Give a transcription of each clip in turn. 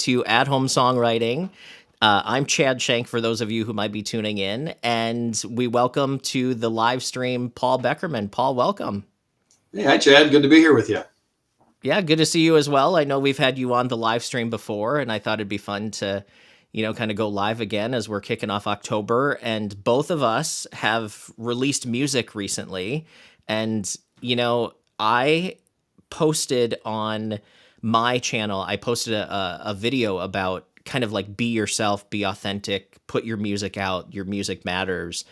to At Home Songwriting. I'm Chad Shank for those of you who might be tuning in, and we welcome to the live stream Paul Beckermann. Paul, welcome. Hey, hi, Chad. Good to be here with you. Yeah, good to see you as well. I know we've had you on the live stream before, and I thought it'd be fun to, kind of go live again as we're kicking off October. And both of us have released music recently. And, I posted on my channel, I posted a video about kind of like be yourself, be authentic, put your music out, your music matters.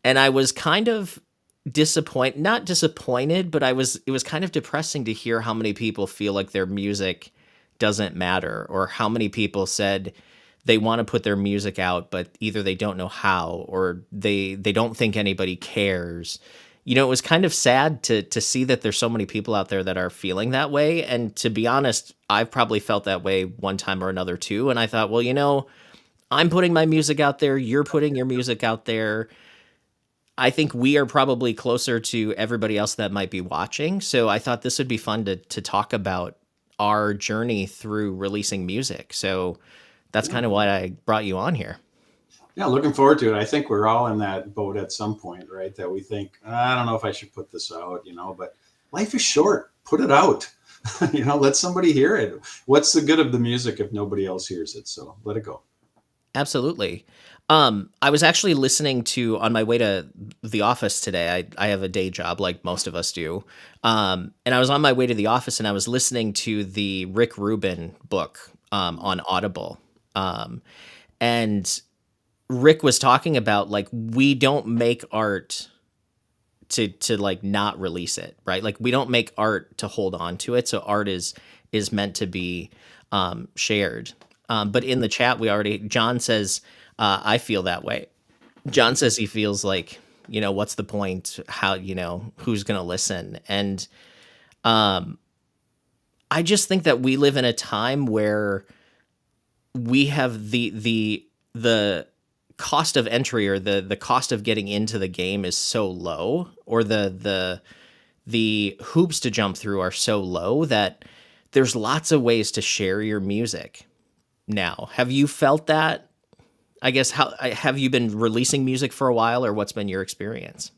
And I was kind of not disappointed, but it was kind of depressing to hear how many people feel like their music doesn't matter, or how many people said they want to put their music out, but either they don't know how, or they don't think anybody cares. It was kind of sad to see that there's so many people out there that are feeling that way. And to be honest, I've probably felt that way one time or another too. And I thought, well, I'm putting my music out there, you're putting your music out there. I think we are probably closer to everybody else that might be watching. So I thought this would be fun to talk about our journey through releasing music. So that's kind of why I brought you on here. Yeah, looking forward to it. I think we're all in that boat at some point, right? That we think, I don't know if I should put this out, but life is short. Put it out. Let somebody hear it. What's the good of the music if nobody else hears it? So let it go. Absolutely. I was actually listening to on my way to the office today. I have a day job like most of us do. And I was on my way to the office and I was listening to the Rick Rubin book on Audible. And Rick was talking about like we don't make art to like not release it, right? Like we don't make art to hold on to it. So art is meant to be shared. But in the chat, John says, I feel that way. John says he feels like, what's the point? How, who's going to listen? And I just think that we live in a time where we have the cost of entry, or the cost of getting into the game is so low, or the hoops to jump through are so low that there's lots of ways to share your music. Now, have you felt that? I guess, how have you been releasing music for a while, or what's been your experience?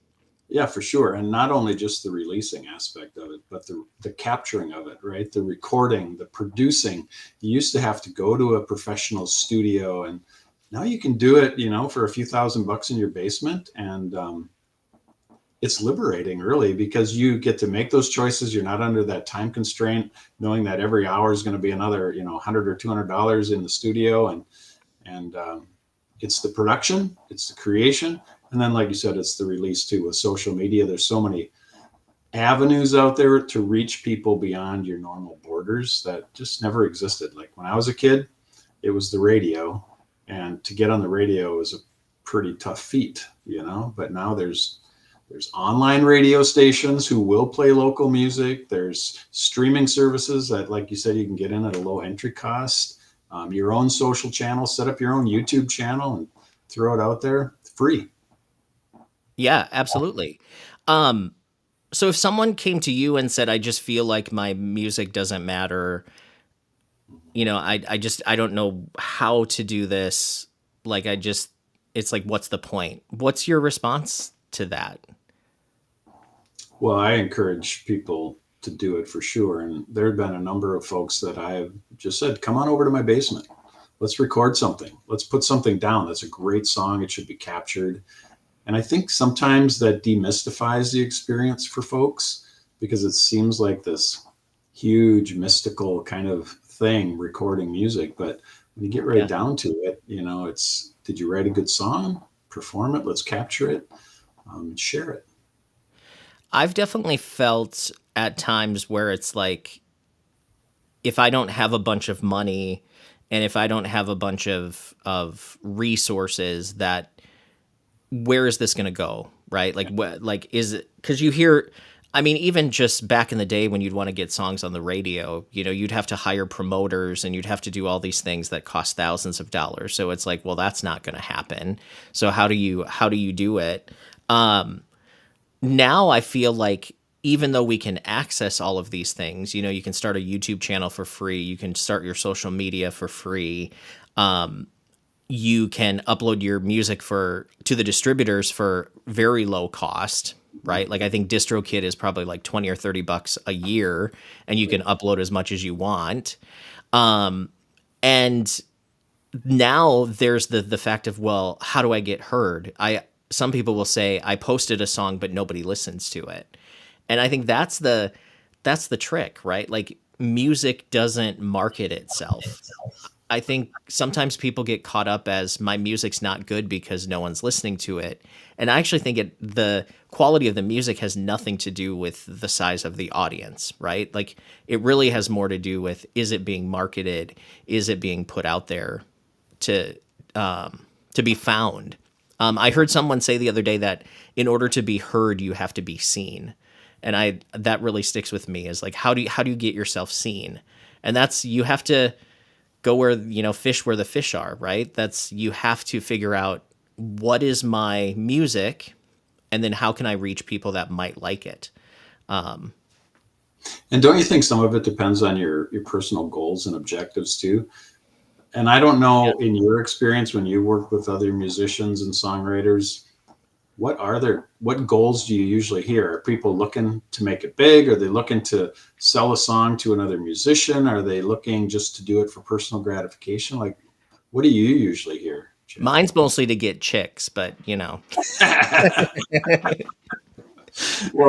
Yeah, for sure. And not only just the releasing aspect of it, but the capturing of it, right? The recording, the producing. You used to have to go to a professional studio, and now you can do it, for a few $1,000 in your basement. And it's liberating, really, because you get to make those choices. You're not under that time constraint, knowing that every hour is going to be another, $100 or $200 in the studio. And it's the production, it's the creation. And then, like you said, it's the release too. With social media, there's so many avenues out there to reach people beyond your normal borders that just never existed. Like when I was a kid, it was the radio, and to get on the radio was a pretty tough feat, but now there's online radio stations who will play local music. There's streaming services that, like you said, you can get in at a low entry cost. Your own social channel, set up your own YouTube channel and throw it out there free. Yeah, absolutely. So if someone came to you and said, I just feel like my music doesn't matter, I don't know how to do this. Like, it's like, what's the point? What's your response to that? Well, I encourage people to do it for sure. And there have been a number of folks that I've just said, come on over to my basement. Let's record something. Let's put something down. That's a great song. It should be captured. And I think sometimes that demystifies the experience for folks, because it seems like this huge mystical kind of thing, recording music. But when you get right down to it, it's, did you write a good song? Perform it. Let's capture it, share it. I've definitely felt at times where it's like, if I don't have a bunch of money and if I don't have a bunch of resources, that where is this going to go? Right. Like, what, like, is it, cause you hear, I mean, even just back in the day when you'd want to get songs on the radio, you'd have to hire promoters and you'd have to do all these things that cost thousands of dollars. So it's like, well, that's not going to happen. So how do you do it? Now I feel like even though we can access all of these things, you can start a YouTube channel for free, you can start your social media for free, you can upload your music to the distributors for very low cost, right? Like I think DistroKid is probably like 20 or 30 bucks a year, and you can upload as much as you want. And now there's the fact of, well, how do I get heard? Some people will say I posted a song but nobody listens to it. And I think that's the trick, right? Like music doesn't market itself. I think sometimes people get caught up as my music's not good because no one's listening to it. And I actually think the quality of the music has nothing to do with the size of the audience, right? Like it really has more to do with, is it being marketed? Is it being put out there to be found? I heard someone say the other day that in order to be heard, you have to be seen. And that really sticks with me, is like, how do you get yourself seen? And you have to go where, fish where the fish are, right? You have to figure out, what is my music, and then how can I reach people that might like it? And don't you think some of it depends on your personal goals and objectives too? And I don't Yeah. know, in your experience when you work with other musicians and songwriters, what goals do you usually hear? Are people looking to make it big? Are they looking to sell a song to another musician? Are they looking just to do it for personal gratification? Like, what do you usually hear, Jed? Mine's mostly to get chicks, but Well,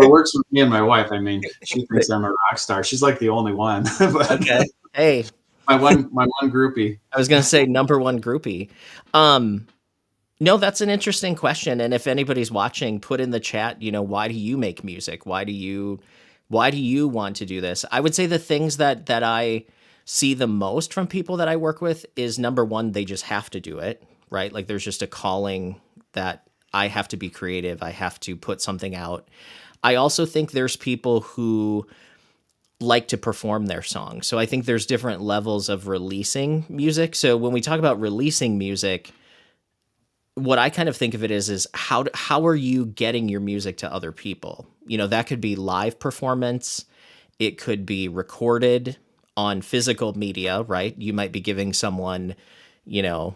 it works with me and my wife. I mean, she thinks I'm a rock star. She's like the only one, but okay. Hey, my one groupie. I was gonna say number one groupie. No, that's an interesting question. And if anybody's watching, put in the chat, why do you make music? Why do you want to do this? I would say the things that I see the most from people that I work with is, number one, they just have to do it, right? Like there's just a calling that I have to be creative. I have to put something out. I also think there's people who like to perform their song. So I think there's different levels of releasing music. So when we talk about releasing music, what I kind of think of it is how are you getting your music to other people? That could be live performance. It could be recorded on physical media, right? You might be giving someone, a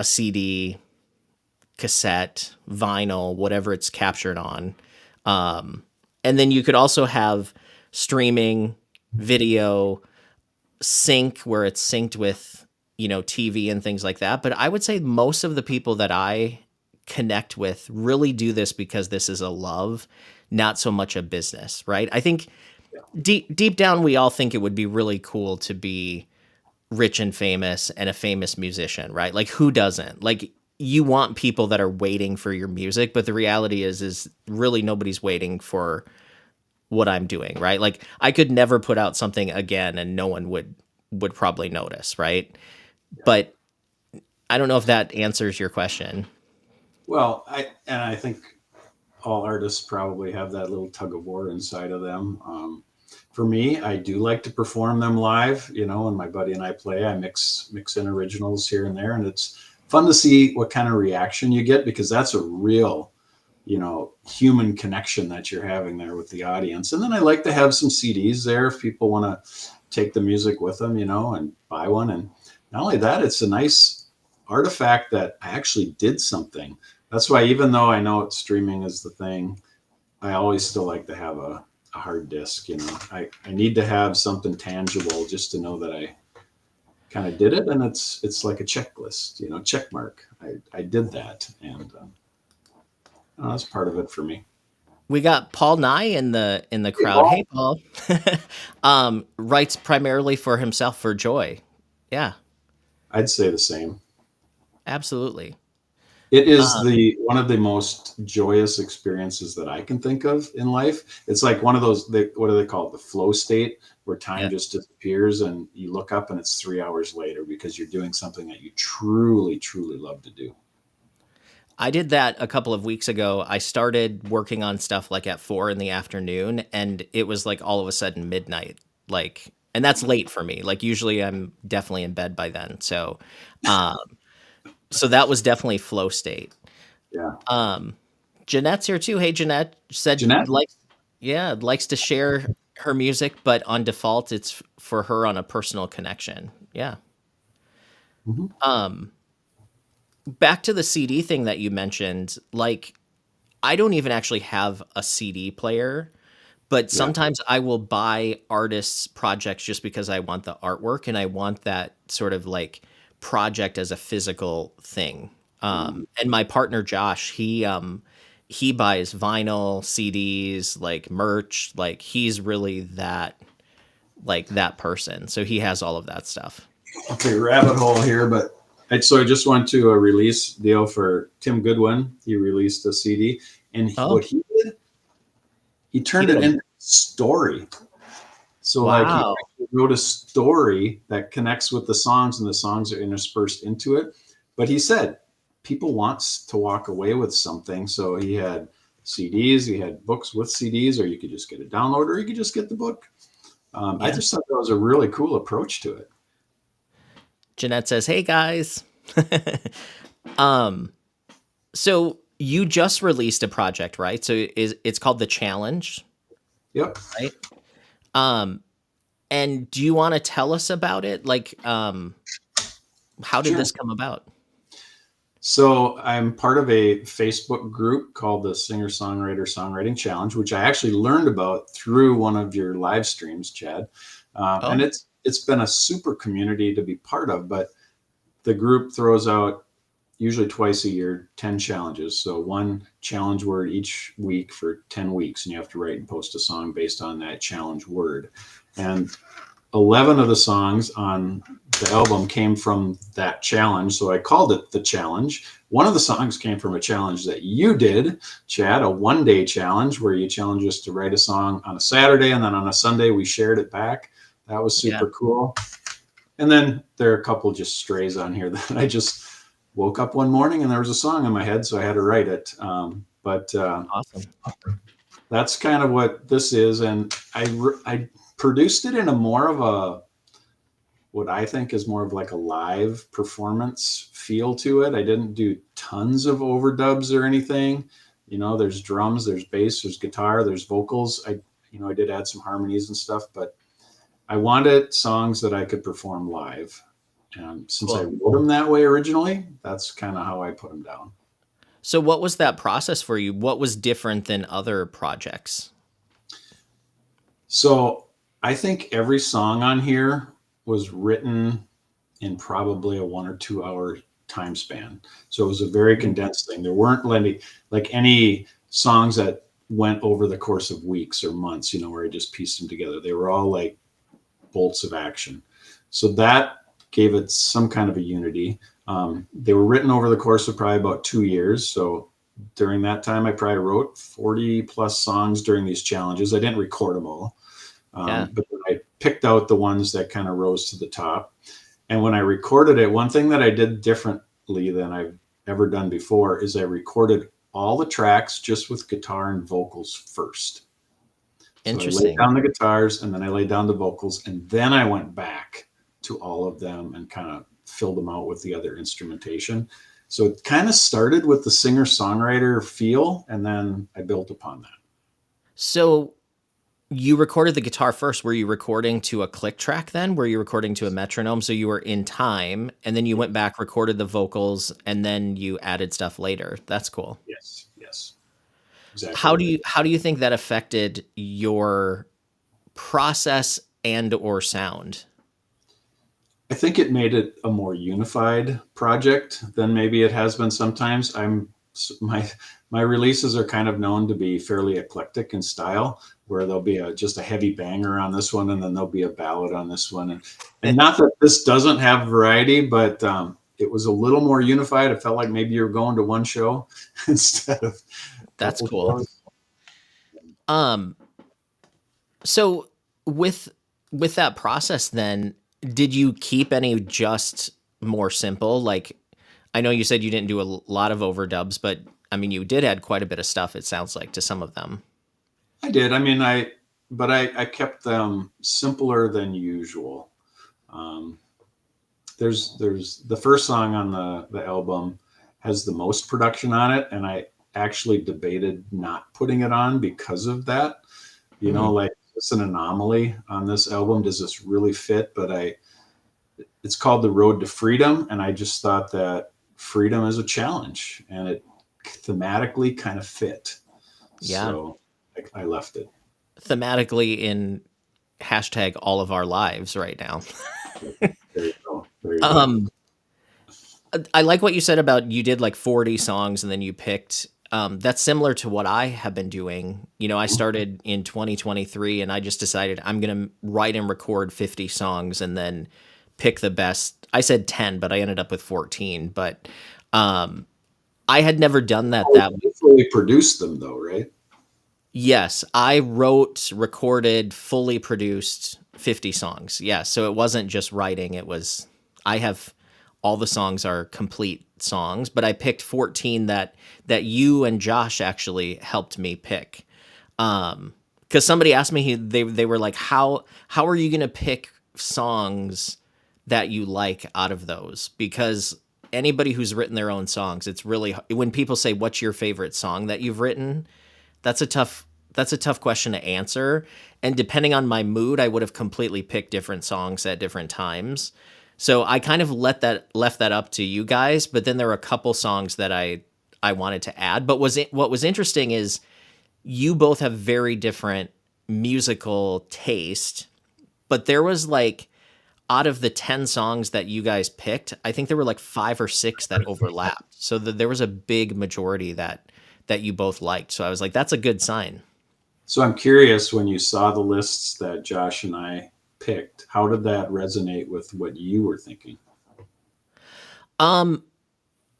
CD, cassette, vinyl, whatever it's captured on. And then you could also have streaming, video, sync, where it's synced with, TV and things like that. But I would say most of the people that I connect with really do this because this is a love, not so much a business, right? I think deep down, we all think it would be really cool to be rich and famous and a famous musician, right? Like who doesn't? Like you want people that are waiting for your music, but the reality is really nobody's waiting for what I'm doing, right? Like I could never put out something again and no one would probably notice, right? But I don't know if that answers your question. Well, I think all artists probably have that little tug of war inside of them. For me, I do like to perform them live. When my buddy and I play, I mix in originals here and there, and it's fun to see what kind of reaction you get, because that's a real, human connection that you're having there with the audience. And then I like to have some CDs there if people want to take the music with them, and buy one. And not only that, it's a nice artifact that I actually did something. That's why, even though I know streaming is the thing, I always still like to have a hard disk. I need to have something tangible just to know that I kind of did it. And it's like a checklist, check mark. I did that. And that's part of it for me. We got Paul Nye in the crowd. Hey, Paul. Writes primarily for himself, for joy. Yeah, I'd say the same. absolutely. It is the one of the most joyous experiences that I can think of in life. It's like one of those, what do they call it? The flow state, where time Yeah. just disappears and you look up and it's 3 hours later because you're doing something that you truly, truly love to do. I did that a couple of weeks ago. I started working on stuff like at 4 in the afternoon, and it was like all of a sudden midnight. Like, and that's late for me. Like usually I'm definitely in bed by then. So, um, so that was definitely flow state. Yeah. Jeanette's here too. Hey, Jeanette said Jeanette? like Yeah, likes to share her music, but on default, it's for her on a personal connection. Yeah. Mhm. Um, Back to the CD thing that you mentioned, like I don't even actually have a CD player, but Yeah. sometimes I will buy artists' projects just because I want the artwork and I want that sort of like project as a physical thing. And my partner Josh, he buys vinyl, CDs, like merch, like he's really that person. So he has all of that stuff. Okay, rabbit hole here, but so I just went to a release deal for Tim Goodwin. He released a CD, and Oh, what he did, he he turned did it a into a story. So like he wow. actually wrote a story that connects with the songs, and the songs are interspersed into it. But he said people wants to walk away with something, so he had CDs, he had books with CDs, or you could just get a download, or you could just get the book. I Yeah. just thought that was a really cool approach to it. Jeanette says, "Hey guys." um so you just released a project, right? So it's called The Challenge, Yep, right? Um and do you want to tell us about it? Like how did sure. this come about? So I'm part of a Facebook group called the Singer-Songwriter Songwriting Challenge, which I actually learned about through one of your live streams, Chad. And Oh, it's been a super community to be part of. But the group throws out usually twice a year 10 challenges. So one challenge word each week for 10 weeks, and you have to write and post a song based on that challenge word. And 11 of the songs on the album came from that challenge. So I called it The Challenge. One of the songs came from a challenge that you did, Chad, a 1 day challenge where you challenged us to write a song on a Saturday, and then on a Sunday we shared it back. That was yeah. super cool. And then there are a couple just strays on here that I just woke up one morning and there was a song in my head, so I had to write it. But Awesome. that's kind of what this is. And I produced it in a more of a, what I think is more of like a live performance feel to it. I didn't do tons of overdubs or anything. You know, there's drums, there's bass, there's guitar, there's vocals. I did add some harmonies and stuff, but I wanted songs that I could perform live. And since I Cool. wrote them that way originally, that's kind of how I put them down. So what was that process for you? What was different than other projects? So I think every song on here was written in probably a 1 or 2 hour time span. So it was a very Mm. condensed thing. There weren't any songs that went over the course of weeks or months, where I just pieced them together. They were all like bolts of action. So that gave it some kind of a unity. They were written over the course of probably about 2 years. So during that time, I probably wrote 40 plus songs during these challenges. I didn't record them all, Yeah. but then I picked out the ones that kind of rose to the top. And when I recorded it, one thing that I did differently than I've ever done before is I recorded all the tracks just with guitar and vocals first. So I laid Interesting. down the guitars and then I laid down the vocals, and then I went back to all of them and kind of filled them out with the other instrumentation. So it kind of started with the singer songwriter feel, and then I built upon that. So you recorded the guitar first. Were you recording to a click track then? Were you recording to a metronome? So you were in time and then you went back, recorded the vocals, and then you added stuff later. That's cool. Yes, yes, exactly right. How do you think that affected your process and or sound? I think it made it a more unified project than maybe it has been sometimes. My my releases are kind of known to be fairly eclectic in style, where there'll be just a heavy banger on this one, and then there'll be a ballad on this one, and not that this doesn't have variety, but it was a little more unified. It felt like maybe you were going to one show instead of a That's couple cool. shows. Um so with with that process then, did you keep any just more simple? Like I know you said you didn't do a lot of overdubs, but I mean you did add quite a bit of stuff it sounds like to some of them. I did. I mean, I kept them simpler than usual. Um, there's the first song on the album has the most production on it, and I actually debated not putting it on because of that. you know, Hmm. like it's an anomaly on this album. Does this really fit? But it's called The Road to Freedom. And I just thought that freedom is a challenge and it thematically kind of fit. Yeah. So I left it. Thematically in hashtag all of our lives right now. There you go. There you go. Um, I like what you said about you did like 40 songs and then you picked. That's similar to what I have been doing. You know, I started in 2023 and I just decided I'm going to write and record 50 songs and then pick the best. I said 10, but I ended up with 14. But um, I had never done that Oh, that way. you fully produced them though, right? Yes, I wrote, recorded, fully produced 50 songs. Yeah, so it wasn't just writing, it was I have all the songs are complete songs, but I picked 14 that you and Josh actually helped me pick. Cuz somebody asked me they were like how are you going to pick songs that you like out of those? Because anybody who's written their own songs, it's really when people say what's your favorite song that you've written, that's a tough question to answer. And depending on my mood, I would have completely picked different songs at different times. So I kind of left that up to you guys, but then there were a couple songs that I wanted to add. But what was interesting is you both have very different musical taste, but there was like out of the 10 songs that you guys picked, I think there were like 5 or 6 that overlapped. So there was a big majority that you both liked. So I was like, that's a good sign. So I'm curious, when you saw the lists that Josh and I picked, how did that resonate with what you were thinking? Um,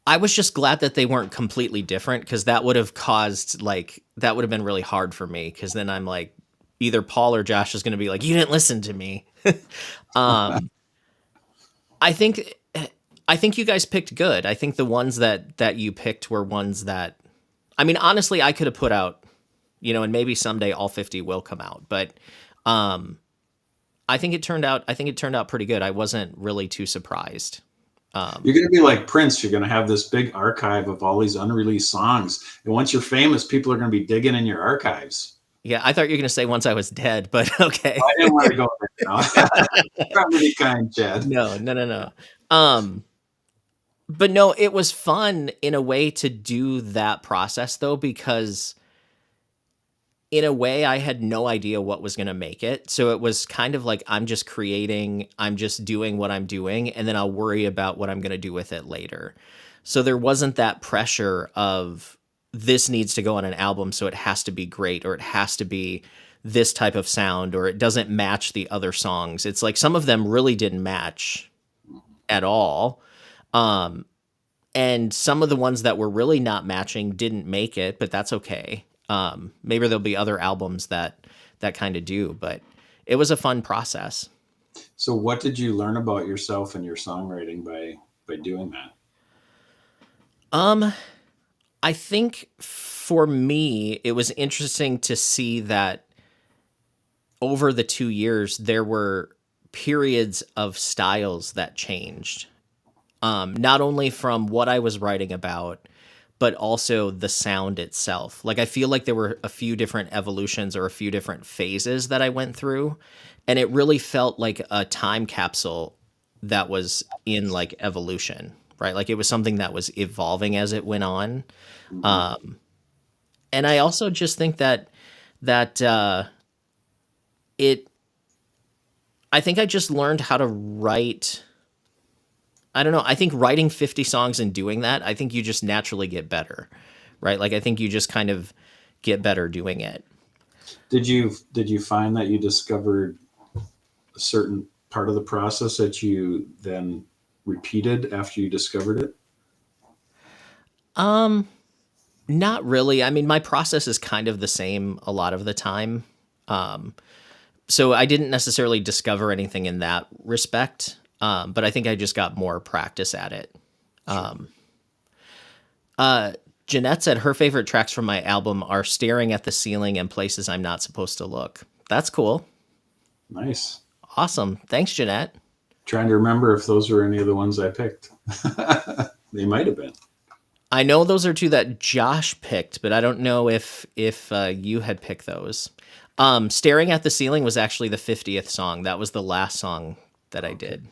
I was just glad that they weren't completely different because that would have caused like that would have been really hard for me because then I'm like either Paul or Josh is going to be like you didn't listen to me. um, I think I think you guys picked good. I think the ones that you picked were ones that I mean honestly I could have put out, you know, and maybe someday all 50 will come out, but um, I think it turned out pretty good. I wasn't really too surprised. You're going to be like Prince. You're going to have this big archive of all these unreleased songs. And once you're famous, people are going to be digging in your archives. Yeah, I thought you were going to say once I was dead, but okay. I didn't want to go there now. Trying to be kind, Chad. No, no, no, no. Um, but no, it was fun in a way to do that process though, because in a way I had no idea what was going to make it. So it was kind of like I'm just creating, I'm just doing what I'm doing, and then I'll worry about what I'm going to do with it later. So there wasn't that pressure of this needs to go on an album, so it has to be great, or it has to be this type of sound, or it doesn't match the other songs. It's like some of them really didn't match at all. Um, and some of the ones that were really not matching didn't make it, but that's okay. Maybe there'll be other albums that kind of do, but it was a fun process. So, what did you learn about yourself and your songwriting by doing that? Um, I think for me, it was interesting to see that over the 2 years, there were periods of styles that changed. Not only from what I was writing about, but also the sound itself. Like I feel like there were a few different evolutions or a few different phases that I went through, and it really felt like a time capsule that was in like evolution, right? Like it was something that was evolving as it went on. Mm-hmm. Um, and I also just think that it. I think I just learned how to write. I don't know. I think writing 50 songs and doing that, I think you just naturally get better, right? Like I think you just kind of get better doing it. Did you find that you discovered a certain part of the process that you then repeated after you discovered it? Um, Not really. I mean, my process is kind of the same a lot of the time. Um, so I didn't necessarily discover anything in that respect. But I think I just got more practice at it. Sure. Uh, Jeanette said her favorite tracks from my album are Staring at the Ceiling and Places I'm Not Supposed to Look. That's cool. Nice. Awesome. Thanks, Jeanette. Trying to remember if those were any of the ones I picked. They might have been. I know those are two that Josh picked, but I don't know if you had picked those. Staring at the Ceiling was actually the 50th song. That was the last song that I Okay. did.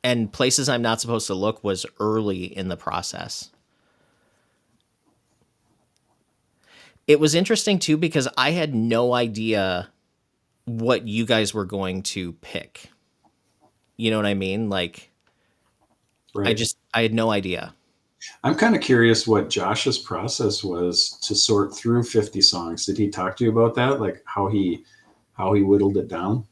And Places I'm Not Supposed to Look was early in the process. It was interesting too because I had no idea what you guys were going to pick. You know what I mean? Like Right. I had no idea. I'm kind of curious what Josh's process was to sort through 50 songs. Did he talk to you about that? Like how he whittled it down?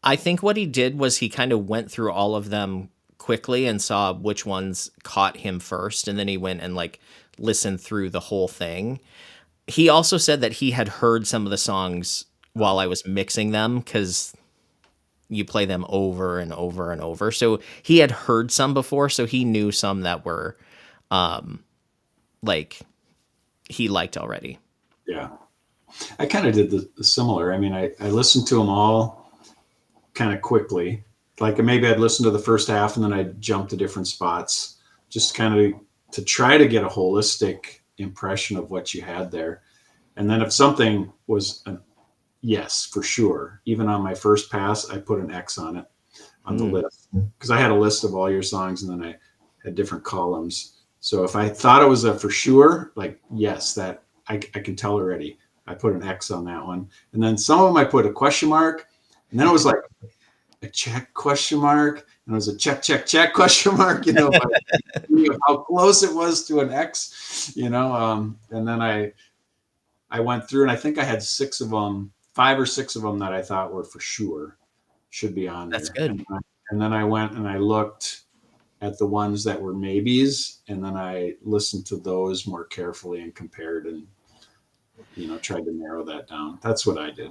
I think what he did was he kind of went through all of them quickly and saw which ones caught him first, and then he went and like listened through the whole thing. He also said that he had heard some of the songs while I was mixing them because you play them over and over and over. So he had heard some before, so he knew some that were like he liked already. Yeah. I kind of did the similar. I mean, I listened to them all kind of quickly. Like maybe I'd listen to the first half and then I'd jump to different spots, just kind of to try to get a holistic impression of what you had there. And then if something was an yes, for sure, even on my first pass, I put an X on it on the Mm, list because I had a list of all your songs and then I had different columns. So if I thought it was a for sure, like yes, that I can tell already. I put an X on that one, and then some of them I put a question mark, and then it was like a check question mark, and it was a check check check question mark. By how close it was to an X. And then I went through, and I think I had six of them, five or six of them that I thought were for sure should be on that's there, good. and then I went and I looked at the ones that were maybes, and then I listened to those more carefully and compared and tried to narrow that down. That's what I did.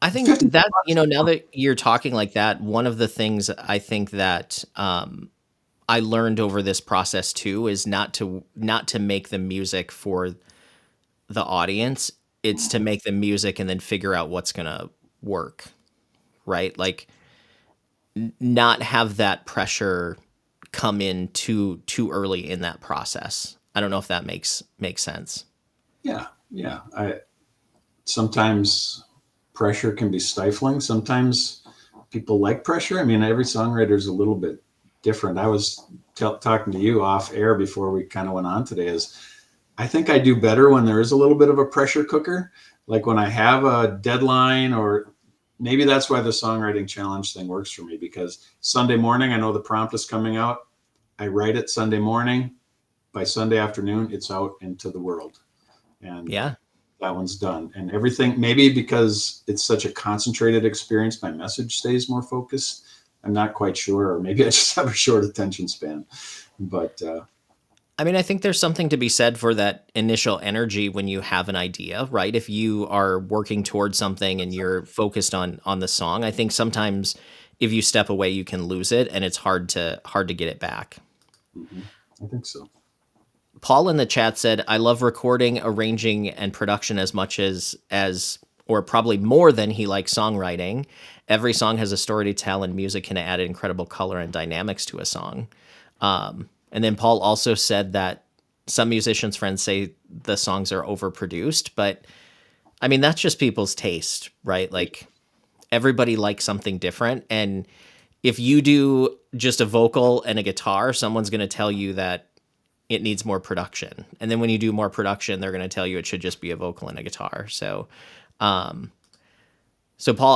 I think 50 that, bucks. now that you're talking like that, one of the things I think that I learned over this process too is not to make the music for the audience. It's to make the music and then figure out what's gonna work, right? Like not have that pressure come in too early in that process. I don't know if that makes sense. Yeah, yeah. I sometimes pressure can be stifling. Sometimes people like pressure. I mean, every songwriter is a little bit different. I was talking to you off air before we kind of went on today. Is I think I do better when there is a little bit of a pressure cooker, like when I have a deadline, or maybe that's why the songwriting challenge thing works for me, because Sunday morning, I know the prompt is coming out. I write it Sunday morning. By Sunday afternoon, it's out into the world. And Yeah. that one's done. And everything, maybe because it's such a concentrated experience, my message stays more focused. I'm not quite sure, or maybe I just have a short attention span. But I mean, I think there's something to be said for that initial energy when you have an idea, right? If you are working towards something and you're focused on the song, I think sometimes if you step away, you can lose it, and it's hard to get it back. mhm, I think so. Paul in the chat said, "I love recording, arranging, and production as much as or probably more than he likes songwriting. Every song has a story to tell, and music can add incredible color and dynamics to a song." And then Paul also said that some musicians' friends say the songs are overproduced, but I mean that's just people's taste, right? Like everybody likes something different, and if you do just a vocal and a guitar, someone's going to tell you that it needs more production. And then when you do more production, they're going to tell you it should just be a vocal and a guitar. So Paul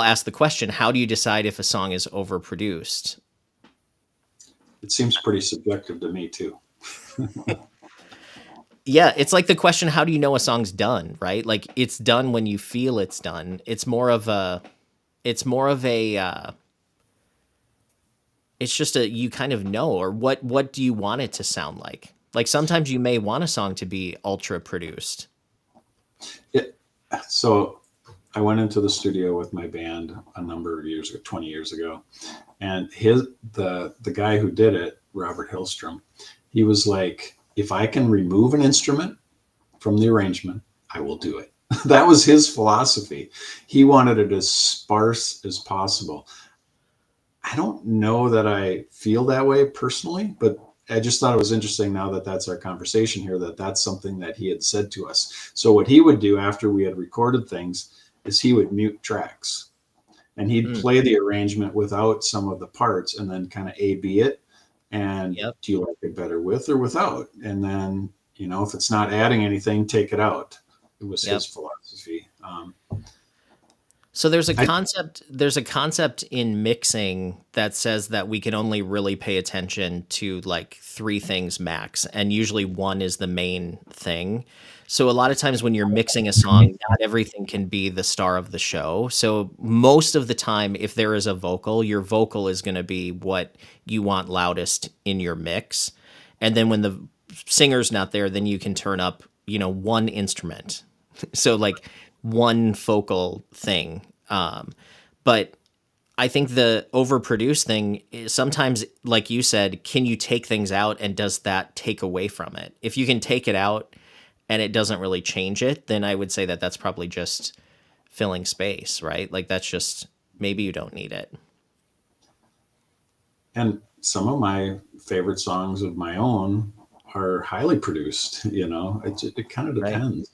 asked the question, how do you decide if a song is overproduced? It seems pretty subjective to me too. Yeah, it's like the question, how do you know a song's done, right? Like it's done when you feel it's done. It's more of a it's just a you kind of know, or what do you want it to sound like? Like sometimes you may want a song to be ultra produced. It, so I went into the studio with my band a number of years ago, 20 years ago, and the guy who did it, Robert Hillstrom, he was like, if I can remove an instrument from the arrangement, I will do it. That was his philosophy. He wanted it as sparse as possible. I don't know that I feel that way personally, but I just thought it was interesting now that that's our conversation here, that that's something that he had said to us. So what he would do after we had recorded things is he would mute tracks, and he'd Mm, play the arrangement without some of the parts and then kind of A/B it. And yep. do you like it better with or without? And then, if it's not adding anything, take it out. It was his Yep. philosophy. So I, there's a concept in mixing that says that we can only really pay attention to like three things max, and usually one is the main thing. So a lot of times when you're mixing a song, not everything can be the star of the show. So most of the time, if there is a vocal, your vocal is going to be what you want loudest in your mix. And then when the singer's not there, then you can turn up, one instrument. So like one focal thing. But I think the overproduced thing is sometimes, like you said, can you take things out and does that take away from it? If you can take it out and it doesn't really change it, then I would say that that's probably just filling space, right? Like that's just maybe you don't need it. and some of my favorite songs of my own are highly produced. It kind of Right. depends.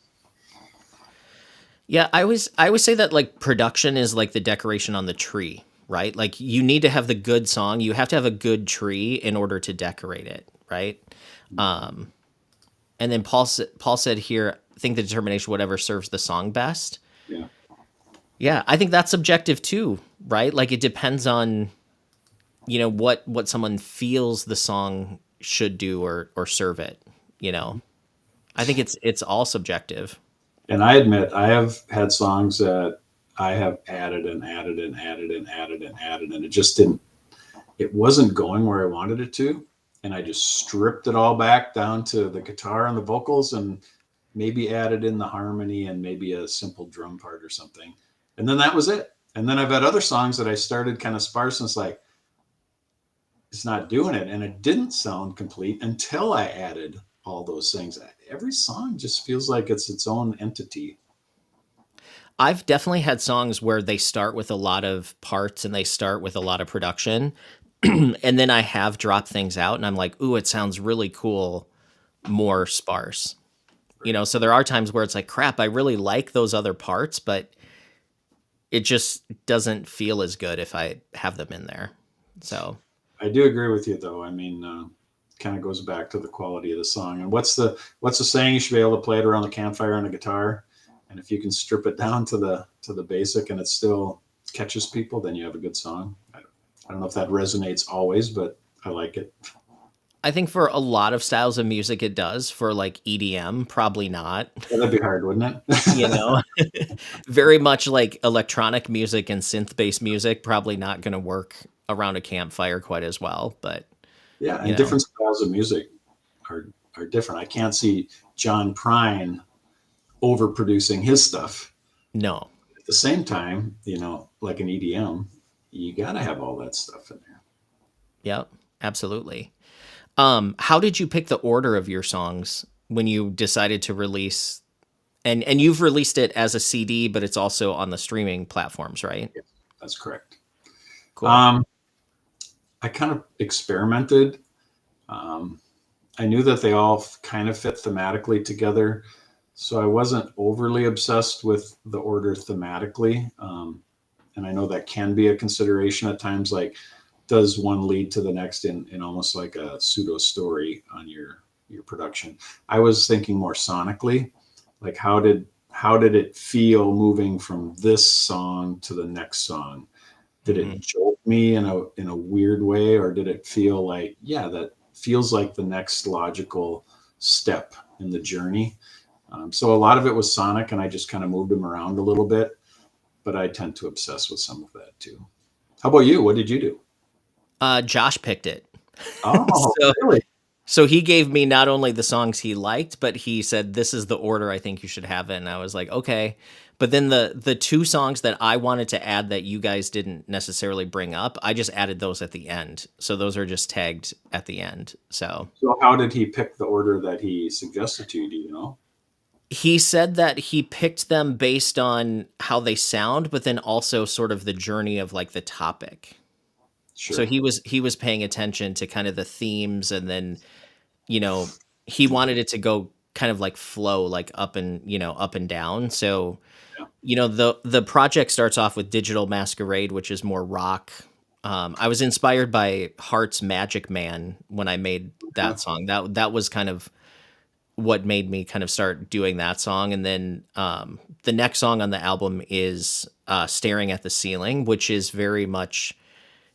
Yeah, I always say that like production is like the decoration on the tree, right? Like you need to have the good song, you have to have a good tree in order to decorate it, right? Um, and then Paul said here, think the determination whatever serves the song best. Yeah, Yeah, I think that's subjective too, right? Like it depends on what someone feels the song should do or serve it. You know, I think it's all subjective. and I admit I have had songs that I have added and added and added and added and added, and it just didn't. It wasn't going where I wanted it to, and I just stripped it all back down to the guitar and the vocals, and maybe added in the harmony and maybe a simple drum part or something, and then that was it. And then I've had other songs that I started kind of sparse, and it's like it's not doing it, and it didn't sound complete until I added all those things. Every song just feels like it's its own entity. I've definitely had songs where they start with a lot of parts and they start with a lot of production. And then I have dropped things out and I'm like, ooh, it sounds really cool, more sparse. So there are times where it's like, crap, I really like those other parts, but it just doesn't feel as good if I have them in there. So, I do agree with you, though. I mean, kind of goes back to the quality of the song. And what's the saying? You should be able to play it around the campfire on a guitar, and if you can strip it down to the basic, and it still catches people, then you have a good song. I don't know if that resonates always, but I like it. I think for a lot of styles of music, it does. For like EDM, probably not. Yeah, that'd be hard, wouldn't You it? know, very much like electronic music and synth based music, probably not going to work around a campfire quite as well. But, Yeah, you and know, different styles of music are are different. I can't see John Prine overproducing his stuff. no. At the same time, like an EDM, you got to have all that stuff in there. Yep, absolutely. How did you pick the order of your songs when you decided to release? And you've released it as a CD, but it's also on the streaming platforms, right? Yeah, that's correct. Cool. Um, I kind of experimented. Um, I knew that they all kind of fit thematically together, so I wasn't overly obsessed with the order thematically. And I know that can be a consideration at times. Like, does one lead to the next in almost like a pseudo story on your production? I was thinking more sonically, like how did it feel moving from this song to the next song? Did it Hmm. jolt me in a weird way, or did it feel like, yeah, that feels like the next logical step in the journey? So a lot of it was sonic, and I just kind of moved them around a little bit. But I tend to obsess with some of that too. How about you? What did you do? Josh picked it. Oh, so really? so he gave me not only the songs he liked, but he said this is the order I think you should have it. And I was like, okay. But then the two songs that I wanted to add that you guys didn't necessarily bring up, I just added those at the end. So those are just tagged at the end. So So how did he pick the order that he suggested to you? Do you know? he said that he picked them based on how they sound, but then also sort of the journey of like the topic. So Sure. he was paying attention to kind of the themes, and then you know he wanted it to go kind of like flow like up and up and down. So Yeah. the project starts off with Digital Masquerade, which is more rock. I was inspired by Heart's Magic Man when I made Uh, that song. That was kind of what made me kind of start doing that song. And then the next song on the album is Staring at the Ceiling, which is very much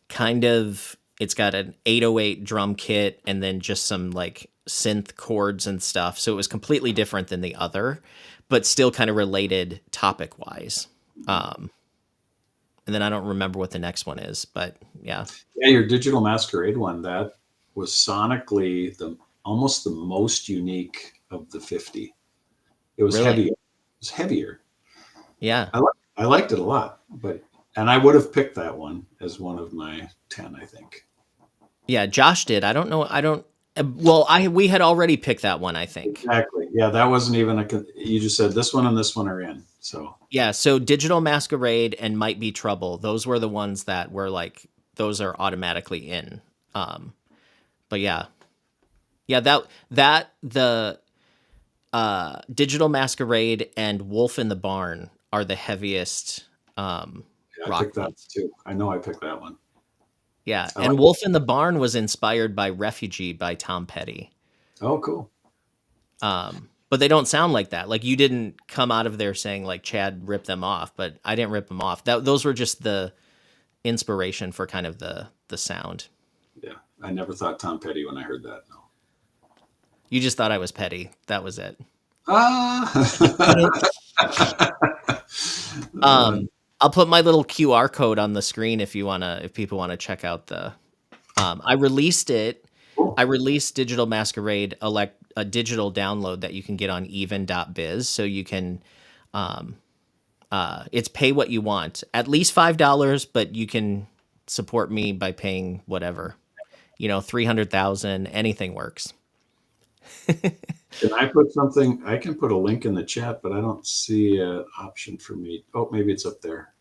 kind of, it's got an 808 drum kit and then just some like synth chords and stuff. So it was completely different than the other, but still kind of related topic wise. And then I don't remember what the next one is, but yeah. yeah, your Digital Masquerade one, that was sonically the almost the most unique of the 50. It was Really? heavier. It was heavier. Yeah. I liked it a lot, but and I would have picked that one as one of my 10, I think. Yeah, Josh did. I don't know. I don't. Well, I we had already picked that one, I think. Exactly. Yeah, that wasn't even you just said this one and this one are in. So Yeah, so Digital Masquerade and Might Be Trouble, those were the ones that were like those are automatically in. Um, but yeah. Yeah, that the Digital Masquerade and Wolf in the Barn are the heaviest yeah, I rock picked that ones. too. I know I picked that one. Yeah, I and like Wolf in the Barn was inspired by Refugee by Tom Petty. Oh, cool. But they don't sound like that. Like you didn't come out of there saying like Chad ripped them off, but I didn't rip them off. Those were just the inspiration for kind of the sound. Yeah. I never thought Tom Petty when I heard that. No. You just thought I was petty. That was it. Ah. Uh, Um, I'll put my little QR code on the screen if people wanna check out the. I released it. I cool. released Digital Masquerade a digital download that you can get on even.biz, so you can. Um, it's pay what you want, at least $5, but you can support me by paying whatever. 300,000, anything works. Can I put something? I can put a link in the chat, but I don't see an option for me. Oh, maybe it's up there.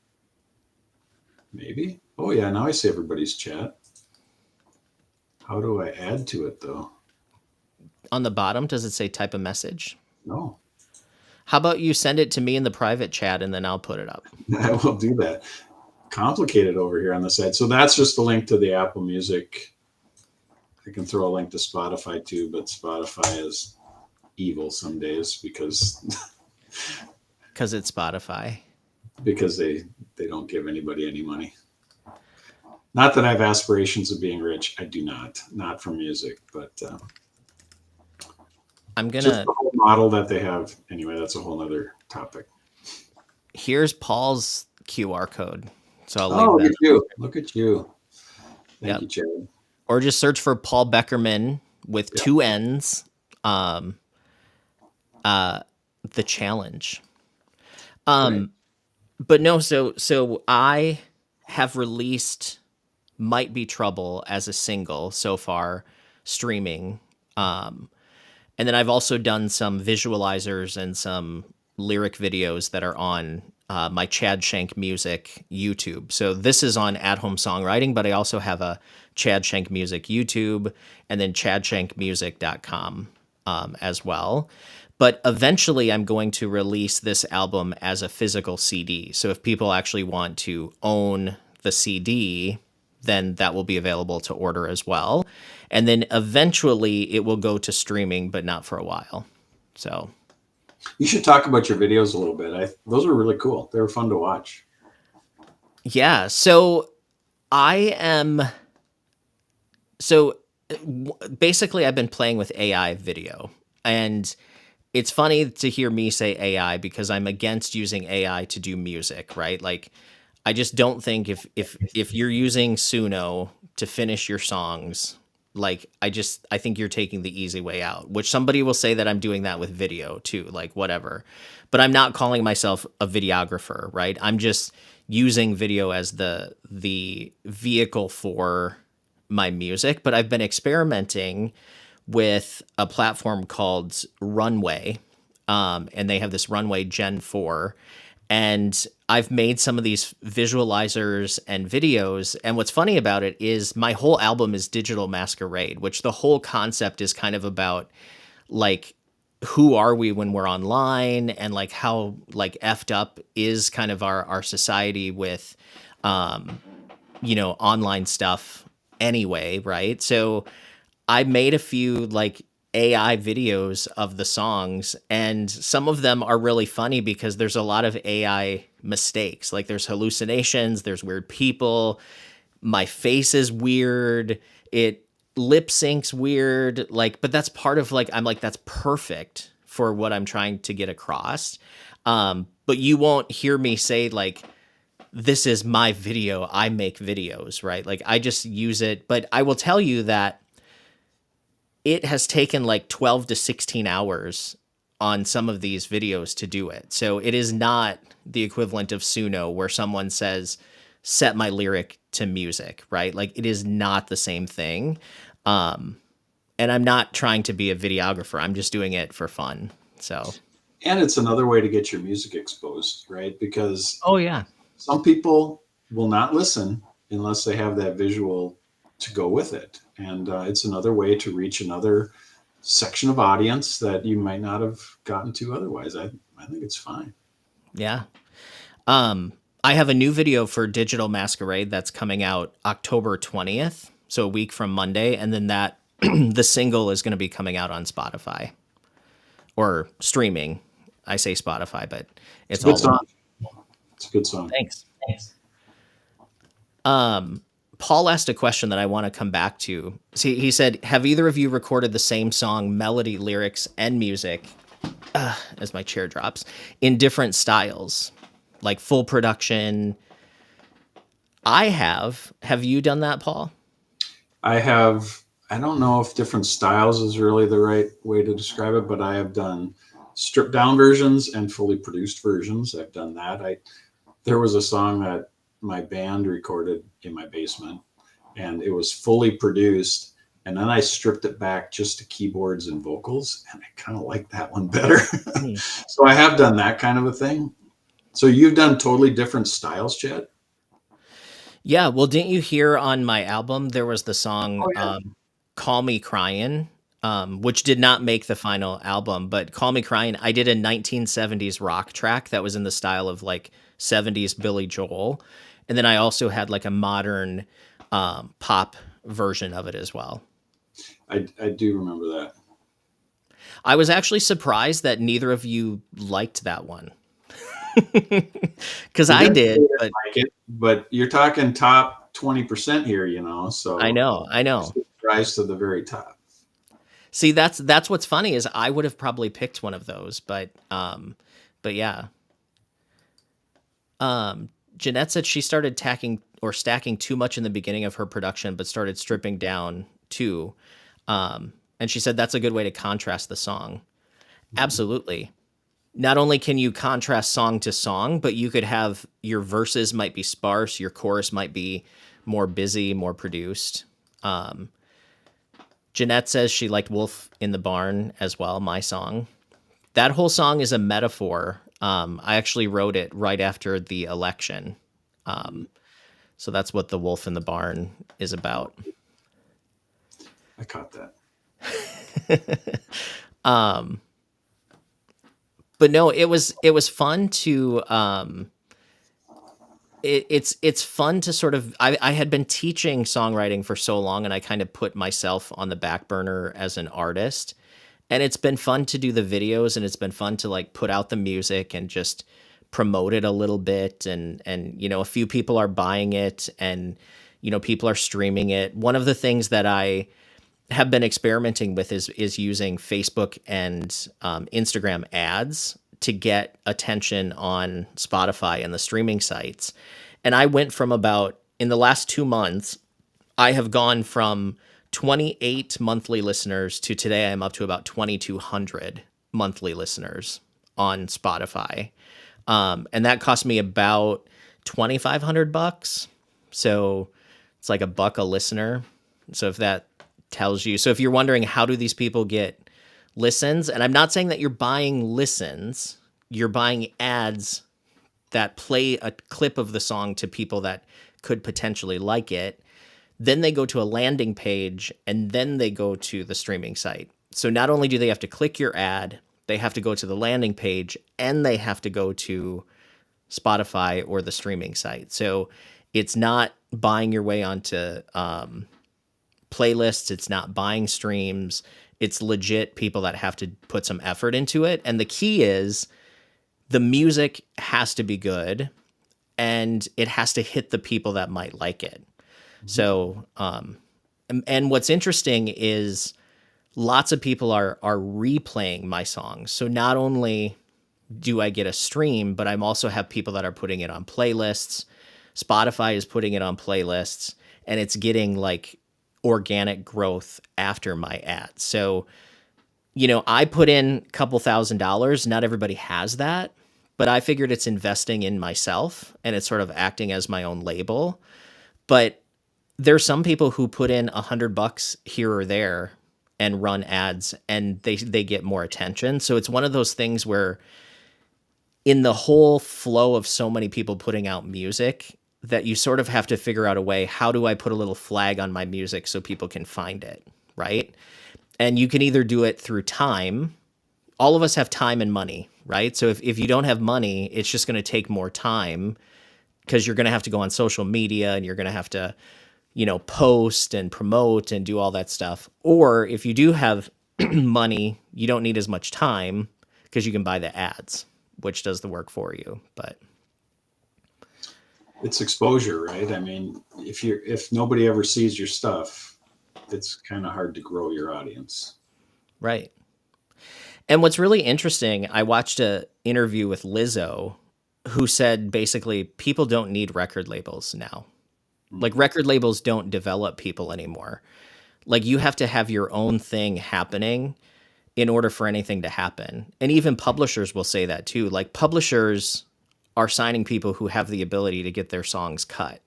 Maybe. Oh, yeah. Now I see everybody's chat. How do I add to it, though? On the bottom, does it say type a message? No, How about you send it to me in the private chat and then I'll put it up? I will do that. Complicated over here on the side. So that's just a link to the Apple Music. I can throw a link to Spotify too, but Spotify is evil some days because Because it's Spotify. they don't give anybody any money. Not that I have aspirations of being rich. I do not from music, but I'm just gonna. the whole model that they have. Anyway, that's a whole other topic. Here's Paul's QR code, so I'll Oh, leave look that. at you! Look at you! Thank Yep. you, Chad. Or just search for Paul Beckermann with Yeah, two N's. Um, uh, the challenge. great. Um, but no, so I have released Might Be Trouble as a single so far, streaming. Um, and then I've also done some visualizers and some lyric videos that are on my Chad Shank Music YouTube. So this is on At Home Songwriting, but I also have a Chad Shank Music YouTube and then chadshankmusic.com as well. But eventually, I'm going to release this album as a physical CD. So if people actually want to own the CD, then that will be available to order as well. And then eventually it will go to streaming, but not for a while. So, You should talk about your videos a little bit. Those were really cool. They were fun to watch. yeah. So I am. So basically, I've been playing with AI video. And it's funny to hear me say AI because I'm against using AI to do music, right? Like, I just don't think if you're using Suno to finish your songs, like I think you're taking the easy way out. Which somebody will say that I'm doing that with video too, like whatever. But I'm not calling myself a videographer, right? I'm just using video as the vehicle for my music. But I've been experimenting with a platform called Runway, and they have this Runway Gen 4. And I've made some of these visualizers and videos. And what's funny about it is my whole album is Digital Masquerade, which the whole concept is kind of about like who are we when we're online, and like how like effed up is kind of our society with online stuff anyway, right? So I made a few like AI videos of the songs, and some of them are really funny because there's a lot of AI mistakes. Like there's hallucinations, there's weird people, my face is weird, it lip syncs weird, like, but that's part of like, I'm like, that's perfect for what I'm trying to get across. But you won't hear me say like, this is my video, I make videos, right? Like I just use it. But I will tell you that it has taken like 12 to 16 hours on some of these videos to do it. So it is not the equivalent of Suno where someone says, set my lyric to music, right? Like it is not the same thing. And I'm not trying to be a videographer. I'm just doing it for fun. So, And it's another way to get your music exposed, right? Because oh yeah. some people will not listen unless they have that visual to go with it. And it's another way to reach another section of audience that you might not have gotten to otherwise. I think it's fine. Yeah. I have a new video for Digital Masquerade that's coming out October 20th, so a week from Monday, and then that the single is going to be coming out on Spotify or streaming. I say Spotify, but It's it's a good all song. one. It's a good song. Thanks. Paul asked a question that I want to come back to. See, he said, "Have either of you recorded the same song, melody, lyrics, and music?" As my chair drops, in different styles, like full production. I have. Have you done that, Paul? I have, I don't know if different styles is really the right way to describe it, but I have done stripped down versions and fully produced versions. I've done that. There was a song that my band recorded in my basement, and it was fully produced. And then I stripped it back just to keyboards and vocals, and I kind of like that one better. So I have done that kind of a thing. So you've done totally different styles, Chad? Yeah. Well, didn't you hear on my album there was the song Oh yeah. "Call Me Crying," which did not make the final album, but "Call Me Crying," I did a 1970s rock track that was in the style of like 70s Billy Joel, and then I also had like a modern pop version of it as well. I do remember that. I was actually surprised that neither of you liked that one. Because We I didn't did, but like it, but you're talking top 20% here, I so know, I know. rise to the very top. See, that's what's funny is I would have probably picked one of those, but yeah. Jeanette said she started tacking or stacking too much in the beginning of her production, but started stripping down too. And she said that's a good way to contrast the song. Absolutely. Not only can you contrast song to song, but you could have your verses might be sparse, your chorus might be more busy, more produced. Jeanette says she liked Wolf in the Barn as well, my song. That whole song is a metaphor. I actually wrote it right after the election. So that's what the Wolf in the Barn is about. I caught that. But no, it was fun to it's fun to sort of I had been teaching songwriting for so long, and I kind of put myself on the back burner as an artist, and it's been fun to do the videos, and it's been fun to like put out the music and just promote it a little bit, and a few people are buying it, and people are streaming it. One of the things that I have been experimenting with is using Facebook and Instagram ads to get attention on Spotify and the streaming sites. And I went from about, in the last 2 months, I have gone from 28 monthly listeners to today I'm up to about 2,200 monthly listeners on Spotify. And that cost me about $2,500. So it's like $1 a listener. So if that tells you, so if you're wondering how do these people get listens, and I'm not saying that you're buying listens, you're buying ads that play a clip of the song to people that could potentially like it. Then they go to a landing page, and then they go to the streaming site. So not only do they have to click your ad, They have to go to the landing page and they have to go to Spotify or the streaming site. So it's not buying your way onto playlists. It's not buying streams. It's legit people that have to put some effort into it. And the key is the music has to be good and it has to hit the people that might like it. So, and what's interesting is lots of people are replaying my songs. So not only do I get a stream, but I'm also have people that are putting it on playlists. Spotify is putting it on playlists, and it's getting like organic growth after my ads. So, I put in a couple $1,000s. Not everybody has that, but I figured it's investing in myself and it's sort of acting as my own label. But there's some people who put in $100 here or there and run ads and they get more attention. So it's one of those things where in the whole flow of so many people putting out music that you sort of have to figure out a way, how do I put a little flag on my music so people can find it, right? And you can either do it through time. All of us have time and money, right? So if you don't have money, it's just going to take more time because you're going to have to go on social media and you're going to have to, post and promote and do all that stuff. Or if you do have money, you don't need as much time because you can buy the ads, which does the work for you. But it's exposure, right? I mean, if nobody ever sees your stuff, it's kind of hard to grow your audience. right. And what's really interesting, I watched a interview with Lizzo who said basically people don't need record labels now. Like record labels don't develop people anymore. Like you have to have your own thing happening in order for anything to happen. And even publishers will say that too. Like publishers are signing people who have the ability to get their songs cut.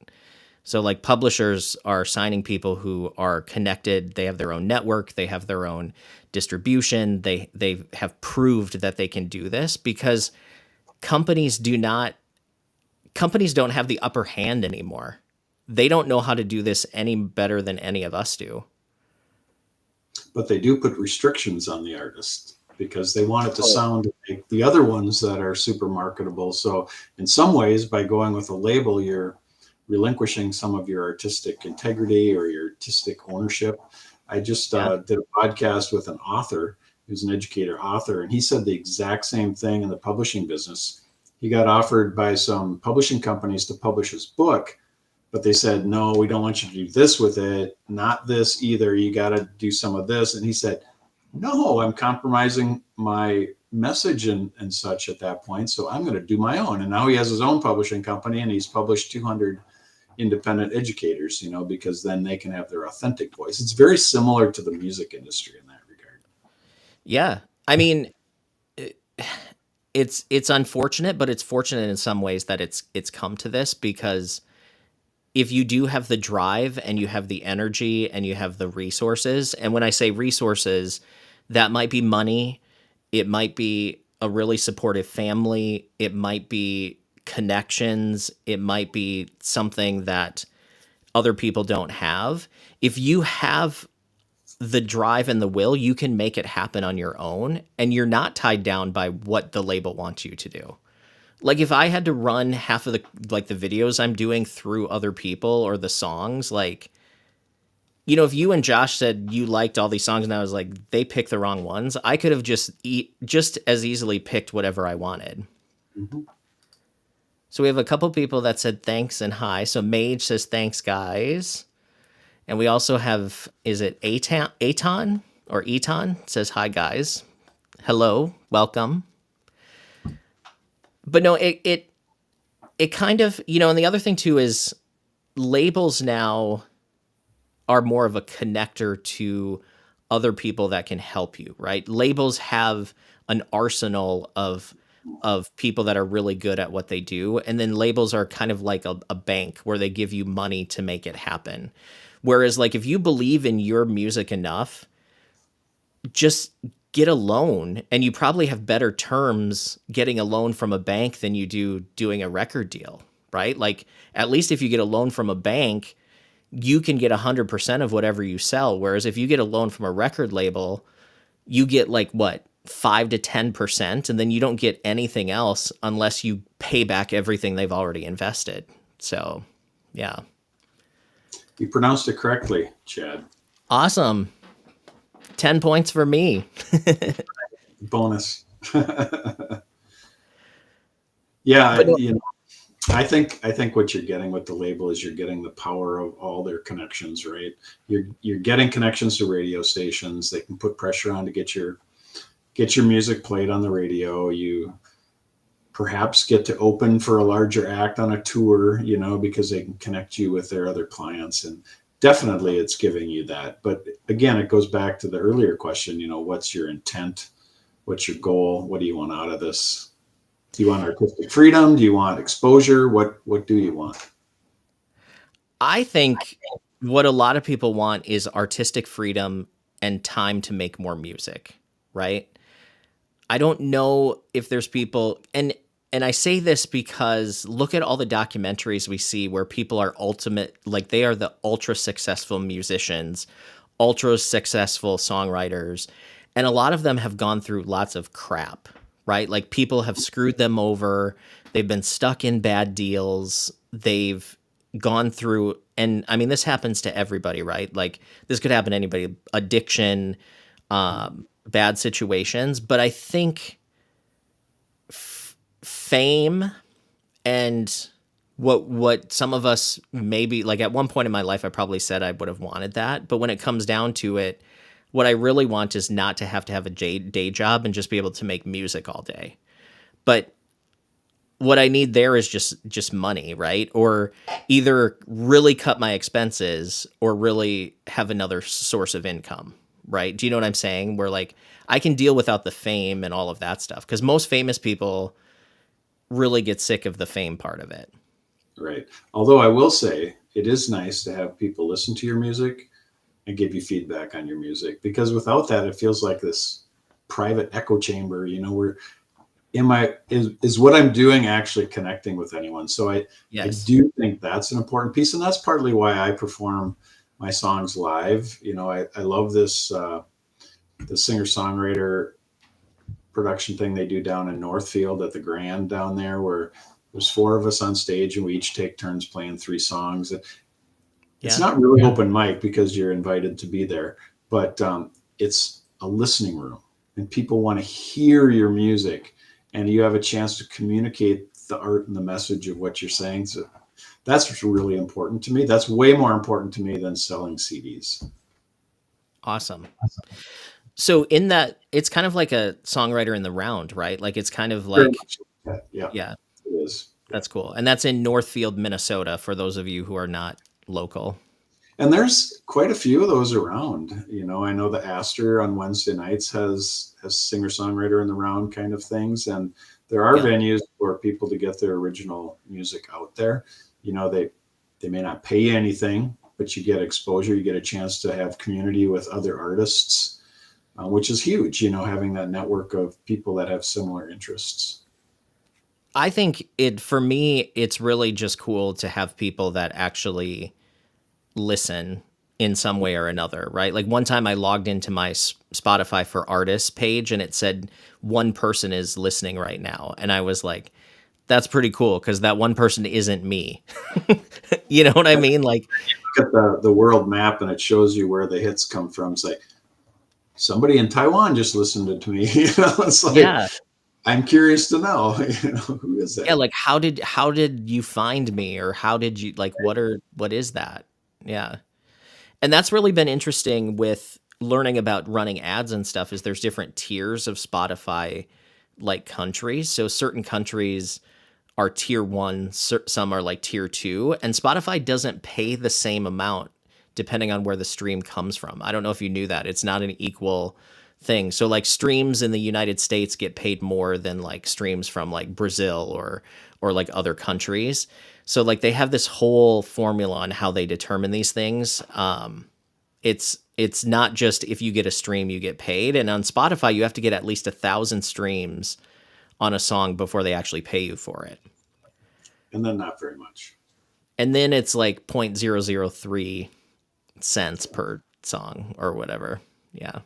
So like publishers are signing people who are connected, they have their own network, they have their own distribution, they have proved that they can do this because companies don't have the upper hand anymore. They don't know how to do this any better than any of us do. But they do put restrictions on the artist because they want it to sound like the other ones that are super marketable. So in some ways, by going with a label, you're relinquishing some of your artistic integrity or your artistic ownership. I just did a podcast with an author who's an educator author, and he said the exact same thing in the publishing business. He got offered by some publishing companies to publish his book, but they said, no, we don't want you to do this with it, not this either. You got to do some of this. And he said, no, I'm compromising my message and such at that point. So I'm going to do my own. And now he has his own publishing company and he's published 200 independent educators, because then they can have their authentic voice. It's very similar to the music industry in that regard. Yeah. I mean, it's unfortunate, but it's fortunate in some ways that it's come to this because if you do have the drive and you have the energy and you have the resources, and when I say resources, that might be money, it might be a really supportive family, it might be connections, it might be something that other people don't have. If you have the drive and the will, you can make it happen on your own, and you're not tied down by what the label wants you to do. Like if I had to run half of the videos I'm doing through other people or the songs, like, if you and Josh said you liked all these songs and I was like, they picked the wrong ones, I could have just as easily picked whatever I wanted. Mm-hmm. So we have a couple people that said thanks and hi. So Mage says thanks, guys. And we also have, is it Aton or Eton says hi, guys. Hello, welcome. But no, it kind of, and the other thing too is labels now are more of a connector to other people that can help you, right? Labels have an arsenal of people that are really good at what they do. And then labels are kind of like a bank where they give you money to make it happen. Whereas like if you believe in your music enough, just get a loan, and you probably have better terms getting a loan from a bank than you do doing a record deal, right? Like at least if you get a loan from a bank, you can get 100% of whatever you sell. Whereas if you get a loan from a record label, you get like what, 5 to 10%, and then you don't get anything else unless you pay back everything they've already invested. So, yeah. You pronounced it correctly, Chad. Awesome. 10 points for me. Bonus. Yeah, But I think what you're getting with the label is you're getting the power of all their connections, right? You're getting connections to radio stations. They can put pressure on to get your music played on the radio. You perhaps get to open for a larger act on a tour, because they can connect you with their other clients. And definitely it's giving you that. But again, it goes back to the earlier question, what's your intent? What's your goal? What do you want out of this? Do you want artistic freedom? Do you want exposure? What do you want? I think what a lot of people want is artistic freedom and time to make more music, right? I don't know if there's people, and I say this because look at all the documentaries we see where people are like they are the ultra successful musicians, ultra successful songwriters, and a lot of them have gone through lots of crap, right? Like people have screwed them over, they've been stuck in bad deals, they've gone through, and I mean this happens to everybody, right? Like this could happen to anybody, addiction, bad situations, but I think fame and what some of us maybe like at one point in my life I probably said I would have wanted that, but when it comes down to it, what I really want is not to have a day job and just be able to make music all day. But what I need there is just money, right? Or either really cut my expenses or really have another source of income, right? Do you know what I'm saying? Where like I can deal without the fame and all of that stuff, because most famous people really get sick of the fame part of it. Right. Although I will say it is nice to have people listen to your music and give you feedback on your music, because without that, it feels like this private echo chamber, where is what I'm doing actually connecting with anyone? So I Yes. do think that's an important piece. And that's partly why I perform my songs live. I love this, the singer-songwriter production thing they do down in Northfield at the Grand down there, where there's four of us on stage and we each take turns playing three songs. It's Yeah. not really open mic because you're invited to be there, but it's a listening room and people want to hear your music and you have a chance to communicate the art and the message of what you're saying. So that's really important to me. That's way more important to me than selling CDs. Awesome. So in that, it's kind of like a songwriter in the round, right? Like it's kind of Very like, much. Yeah, yeah, it is. that's cool. And that's in Northfield, Minnesota, for those of you who are not local. And there's quite a few of those around. I know the Astor on Wednesday nights has singer songwriter in the round kind of things, and there are Yeah. venues for people to get their original music out there. They may not pay you anything, but you get exposure. You get a chance to have community with other artists, which is huge. Having that network of people that have similar interests. I think for me, it's really just cool to have people that actually listen in some way or another, right? Like one time I logged into my Spotify for artists page and it said one person is listening right now. And I was like, that's pretty cool because that one person isn't me. You know what I mean? Like, Look at the world map and it shows you where the hits come from. It's like somebody in Taiwan just listened to me. It's like, yeah. I'm curious to know, who is Yeah, that? like how did you find me, or how did you like what is that? Yeah. And that's really been interesting with learning about running ads and stuff, is there's different tiers of Spotify, like countries. So certain countries are tier 1, some are like tier 2, and Spotify doesn't pay the same amount depending on where the stream comes from. I don't know if you knew that. It's not an equal thing. So like streams in the United States get paid more than like streams from like Brazil or like other countries. So like they have this whole formula on how they determine these things. It's not just if you get a stream you get paid, and on Spotify you have to get at least 1,000 streams on a song before they actually pay you for it. And then not very much. And then it's like 0.003 cents per song or whatever. Yeah.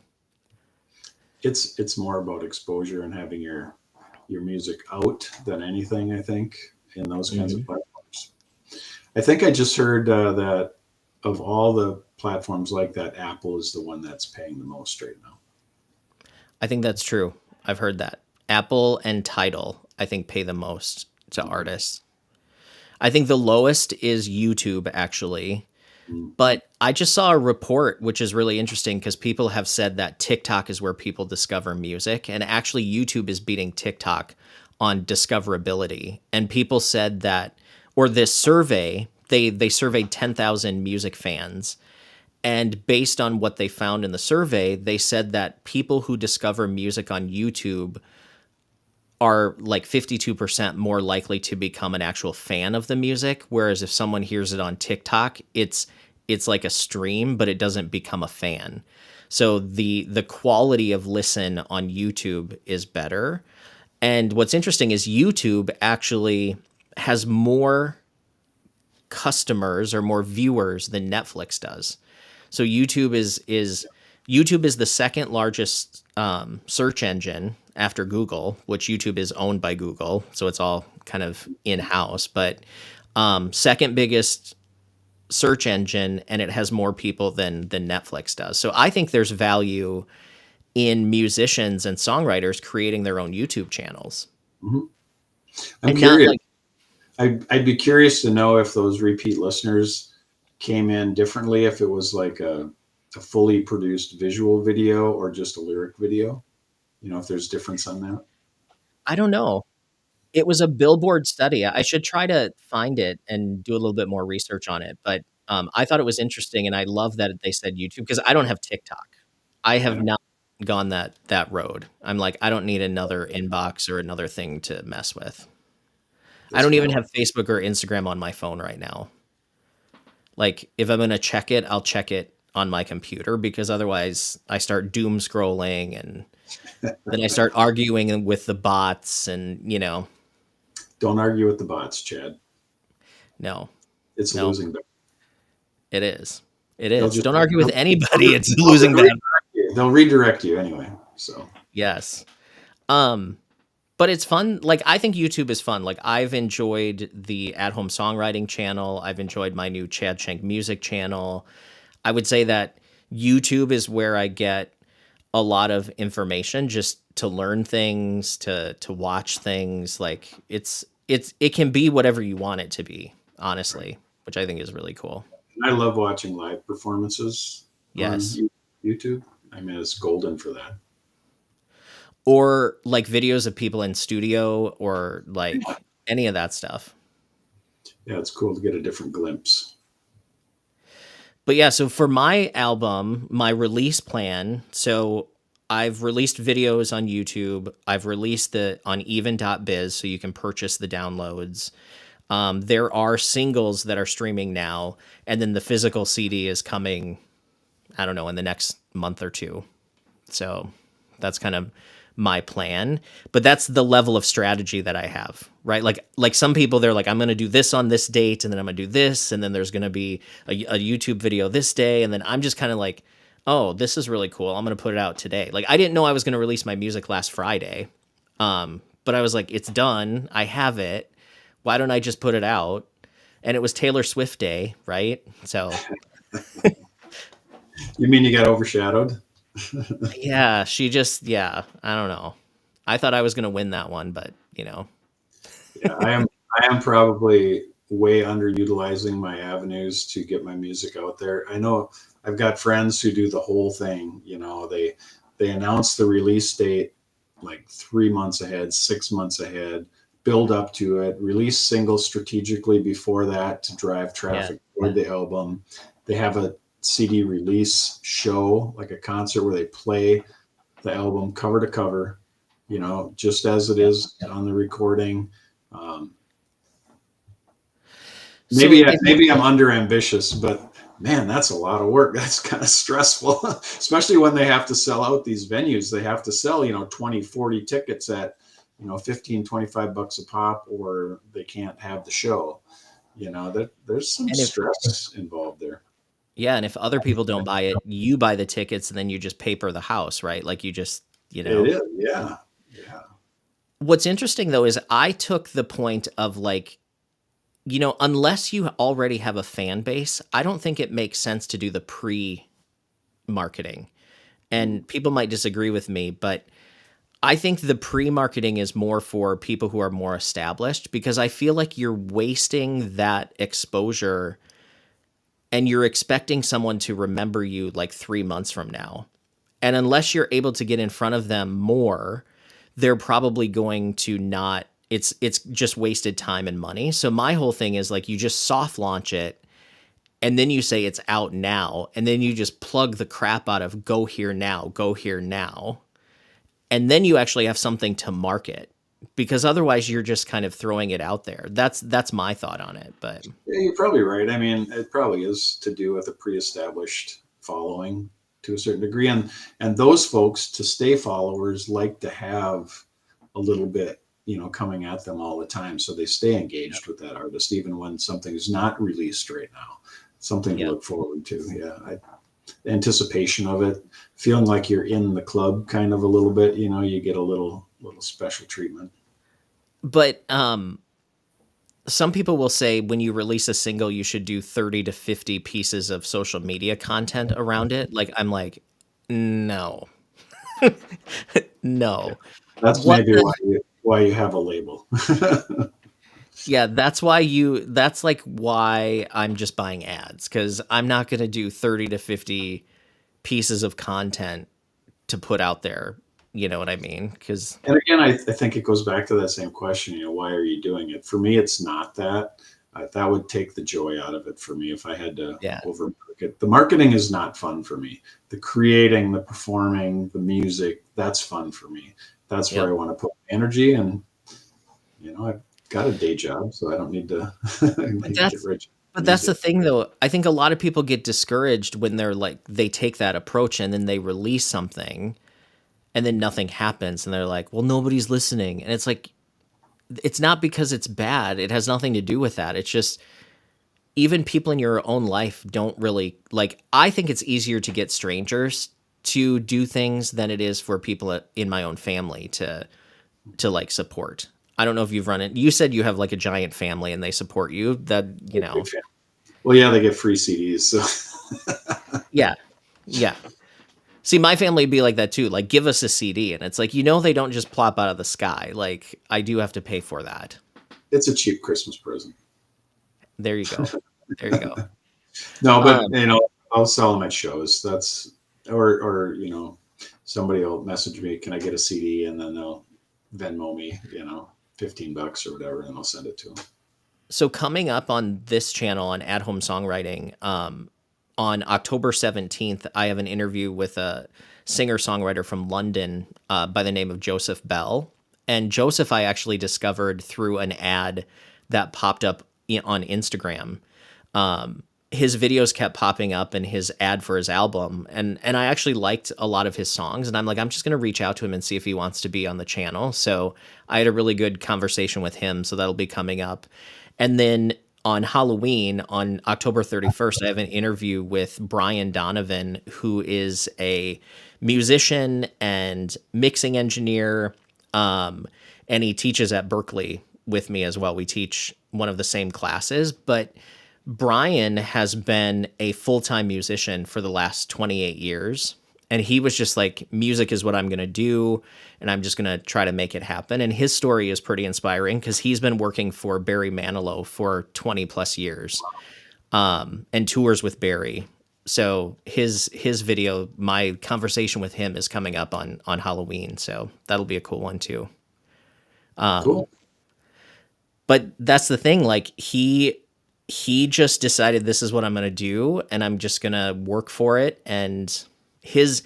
It's more about exposure and having your music out than anything, I think, in those kinds of Hmm. platforms. I think I just heard that of all the platforms like that, Apple is the one that's paying the most right now. I think that's true. I've heard that. Apple and Tidal, I think, pay the most to artists. I think the lowest is YouTube, actually. Mm. But I just saw a report, which is really interesting because people have said that TikTok is where people discover music. And actually, YouTube is beating TikTok on discoverability. And people said that, or this survey, they surveyed 10,000 music fans. And based on what they found in the survey, they said that people who discover music on YouTube are like 52% more likely to become an actual fan of the music, whereas if someone hears it on TikTok, it's like a stream, but it doesn't become a fan. So the quality of listen on YouTube is better. And what's interesting is YouTube actually has more customers or more viewers than Netflix does. So YouTube is the second largest search engine after Google, which YouTube is owned by Google, so it's all kind of in house. But second biggest search engine, and it has more people than Netflix does. So I think there's value in musicians and songwriters creating their own YouTube channels, Mhm. I'm and not curious. like I'd be curious to know if those repeat listeners came in differently, if it was like a fully produced visual video or just a lyric video. You know, if there's difference on that. I don't know. It was a Billboard study. I should try to find it and do a little bit more research on it, but, I thought it was interesting, and I love that they said YouTube because I don't have TikTok. I I have don't. not gone that road. I'm like, I don't need another inbox or another thing to mess with. I That's don't even cool. have Facebook or Instagram on my phone right now. Like, if I'm gonna check it, I'll check it on my computer because otherwise I start doom scrolling, and then I start arguing with the bots and, Don't argue with the bots, Chad. no, It's no. losing. It is. It They'll is. just Don't argue with they'll, anybody. It's they'll losing redirect battle. you. They'll redirect you anyway. So Yes. Um, but it's fun. Like I think YouTube is fun. Like I've enjoyed the at-home songwriting channel. I've enjoyed my new Chad Shank music channel. I would say that YouTube is where I get a lot of information just to learn things, to watch things. Like it can be whatever you want it to be, right. honestly, which I think is really cool. And I love watching live performances on Yes. YouTube. I mean, it's golden for that. Or like videos of people in studio or like any of that stuff. Yeah, it's cool to get a different glimpse. But yeah, so for my album, my release plan, so I've released videos on YouTube. I've released the on even.biz so you can purchase the downloads. There are singles that are streaming now, and then the physical CD is coming, I don't know, in the next month or two. So that's kind of my plan, but that's the level of strategy that I have, right? Like some people, they're like, I'm going to do this on this date, and then I'm going to do this, and then there's going to be a YouTube video this day, and then I'm just kind of like, oh, this is really cool. I'm going to put it out today. Like I didn't know I was going to release my music last Friday, but I was like, it's done. I have it. Why don't I just put it out? And it was Taylor Swift day, right? So You mean you got overshadowed? yeah, yeah, I don't know. I thought I was going to win that one, but Yeah, I am probably way underutilizing my avenues to get my music out there. I know I've got friends who do the whole thing. You know, they announce the release date like 3 months ahead, 6 months ahead, build up to it, release singles strategically before that to drive yeah. traffic toward the album. They have a CD release show, like a concert where they play the album cover to cover, you know, just as it Yep. is on the recording. Um, So maybe I'm under ambitious, but man, that's a lot of work. That's kind of stressful, especially when they have to sell out these venues. They have to sell, 20, 40 tickets at, 15, $25 a pop, or they can't have the show. That there's some and if stress involved there. yeah, and if other people don't buy it, you buy the tickets and then you just paper the house, right? Like you It know? is. Yeah. Yeah. What's interesting though is I took the point of like, unless you already have a fan base, I don't think it makes sense to do the pre-marketing. Mm. And people might disagree with me, but I think the pre-marketing is more for people who are more established because I feel like you're wasting that exposure and you're expecting someone to remember you like 3 months from now. And unless you're able to get in front of them more, they're probably going to not it's just wasted time and money. So my whole thing is like you just soft launch it and then you say it's out now and then you just plug the crap out of go here now, go here now. And then you actually have something to market because otherwise you're just kind of throwing it out there. That's my thought on it, but Yeah, you're probably right. I mean, it probably is to do with a pre-established following to a certain degree, and those folks to stay followers like to have a little bit, coming at them all the time, so they stay engaged with that artist even when something is not released right now. Something to yeah. look forward to. Yeah, anticipation of it, feeling like you're in the club, kind of a little bit. You get a little special treatment. But some people will say when you release a single, you should do 30 to 50 pieces of social media content around it. Like, I'm like, no, Yeah, no. that's What maybe the, why you have a label. yeah, that's like why I'm just buying ads because I'm not going to do 30 to 50 pieces of content to put out there. You know what I mean? Because, And again, I think it goes back to that same question. Why are you doing it? For me, it's not that. That would take the joy out of it for me if I had to yeah, overmarket. The marketing is not fun for me. The creating, the performing, the music, that's fun for me. That's where yep. I want to put energy. And I've got a day job, so I don't need to But get that's rich but in that's the music. thing though. I think a lot of people get discouraged when they're like they take that approach and then they release something and then nothing happens and they're like, "Well, nobody's listening." And it's like it's not because it's bad. It has nothing to do with that. It's just even people in your own life don't really like I think it's easier to get strangers to do things than it is for people in my own family to like support. I don't know if you've run it. You said you have like a giant family and they support you. That, Big fan. Well, yeah, they get free CDs, so yeah. Yeah. See, my family would be like that too. Like, give us a CD. And it's like, they don't just plop out of the sky. Like, I do have to pay for that. it's a cheap Christmas present. There you go. There you go. No, but Um, I'll sell them at shows. That's or somebody will message me, can I get a CD? And then they'll Venmo me, $15 or whatever, and I'll send it to them. so coming up on this channel on At Home Songwriting, on October 17th, I have an interview with a singer-songwriter from London by the name of Joseph Bell. And Joseph, I actually discovered through an ad that popped up on Instagram. His videos kept popping up in his ad for his album, and I actually liked a lot of his songs. And I'm like, I'm just gonna reach out to him and see if he wants to be on the channel. So I had a really good conversation with him. So that'll be coming up. And then on Halloween, on October 31st, I have an interview with Brian Donovan, who is a musician and mixing engineer. And he teaches at Berkeley with me as well. We teach one of the same classes, but Brian has been a full-time musician for the last 28 years. And he was just like, music is what I'm going to do. And I'm just going to try to make it happen. And his story is pretty inspiring because he's been working for Barry Manilow for 20 plus years and tours with Barry. So his video, my conversation with him is coming up on Halloween. So that'll be a cool one too. Cool. But that's the thing, like he just decided this is what I'm going to do and I'm just going to work for it. And his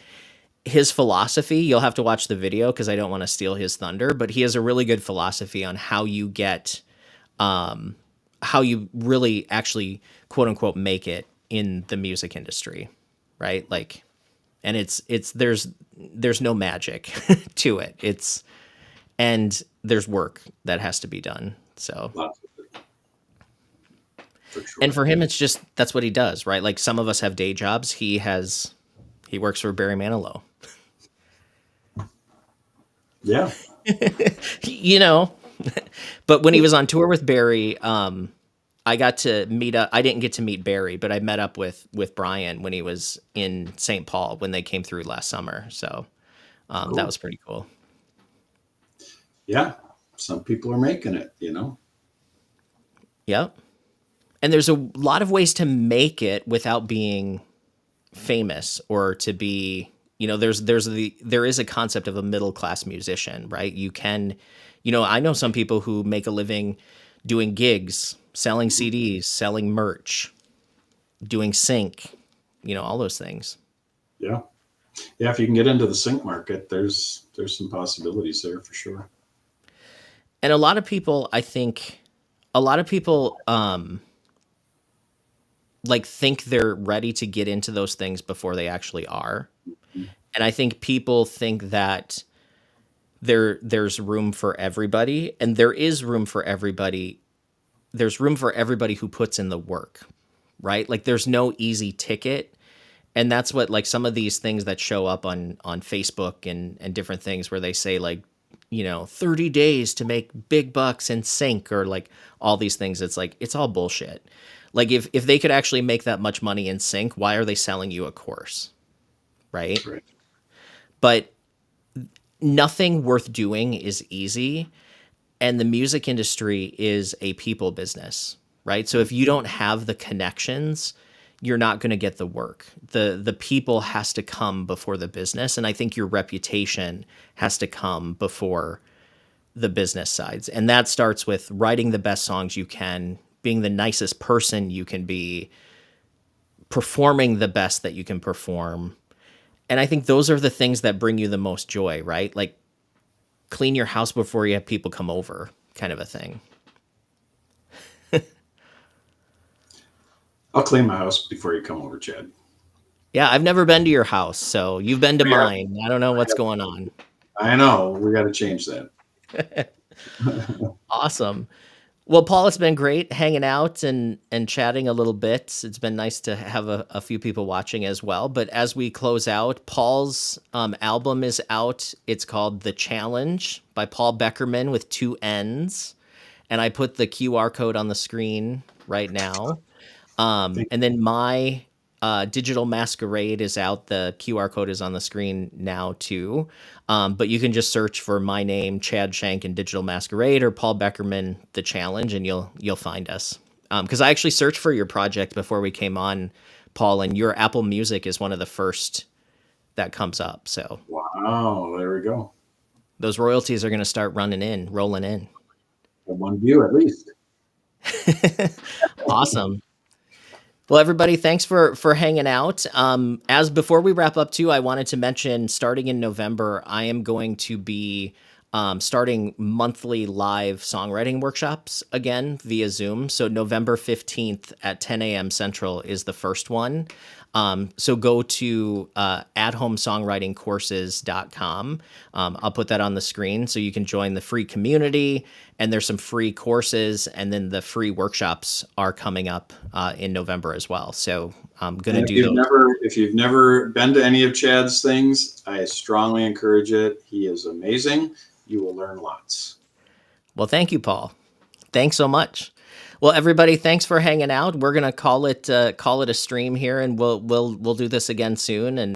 philosophy, you'll have to watch the video because I don't want to steal his thunder, but he has a really good philosophy on how you get how you really actually quote unquote make it in the music industry, right? Like, and it's there's no magic to it. And there's work that has to be done. So, Lots of it, for and sure. for him, it's just that's what he does, right? Like some of us have day jobs. He works for Barry Manilow. Yeah. You know, but when he was on tour with Barry, I got to meet up. I didn't get to meet Barry, but I met up with Brian when he was in St. Paul when they came through last summer. So that Cool. was pretty cool. Yeah. Some people are making it, you know? Yep. And there's a lot of ways to make it without being famous or to be, there is a concept of a middle class musician, right? You can, I know some people who make a living doing gigs, selling Mhm. CDs, selling merch, doing sync, all those things. Yeah. Yeah. If you can get into the sync market, there's some possibilities there for sure. And a lot of people, I think, a lot of people like think they're ready to get into those things before they actually are. And I think people think that there's room for everybody, and there is room for everybody. There's room for everybody who puts in the work, right? Like there's no easy ticket. And that's what, like, some of these things that show up on Facebook and different things where they say, like, 30 days to make big bucks in sync, or like all these things. It's like, it's all bullshit. Like if they could actually make that much money in sync, why are they selling you a course? Right? Right. But nothing worth doing is easy. And the music industry is a people business, right? So if you don't have the connections, you're not going to get the work. The people has to come before the business, and I think your reputation has to come before the business sides. And that starts with writing the best songs you can, being the nicest person you can be, performing the best that you can perform. And I think those are the things that bring you the most joy, right? Like clean your house before you have people come over, kind of a thing. I'll clean my house before you come over, Chad. Yeah, I've never been to your house, so you've been to We have, mine. I don't know what's going on. I know. We got to change that. Awesome. Well, Paul, it's been great hanging out and chatting a little bit. It's been nice to have a few people watching as well. But as we close out, Paul's album is out. It's called The Challenge by Paul Beckermann with two N's. And I put the QR code on the screen right now. And then my Digital Masquerade is out. The QR code is on the screen now too. But you can just search for my name, Chad Shank, and Digital Masquerade, or Paul Beckermann, The Challenge, and you'll find us. Because I actually searched for your project before we came on, Paul, and your Apple Music is one of the first that comes up. So Wow. There we go. those royalties are going to start rolling in. One view at least. Awesome. Well, everybody, thanks for hanging out. As before we wrap up too, I wanted to mention starting in November, I am going to be starting monthly live songwriting workshops again via Zoom. So November 15th at 10 a.m. Central is the first one. So go to athomesongwritingcourses.com. I'll put that on the screen so you can join the free community, and there's some free courses, and then the free workshops are coming up in November as well. So I'm going to And do those. if you've never been to any of Chad's things, I strongly encourage it. He is amazing. You will learn lots. Well, thank you, Paul. Thanks so much. Well, everybody, thanks for hanging out. We're gonna call it a stream here, and we'll do this again soon. And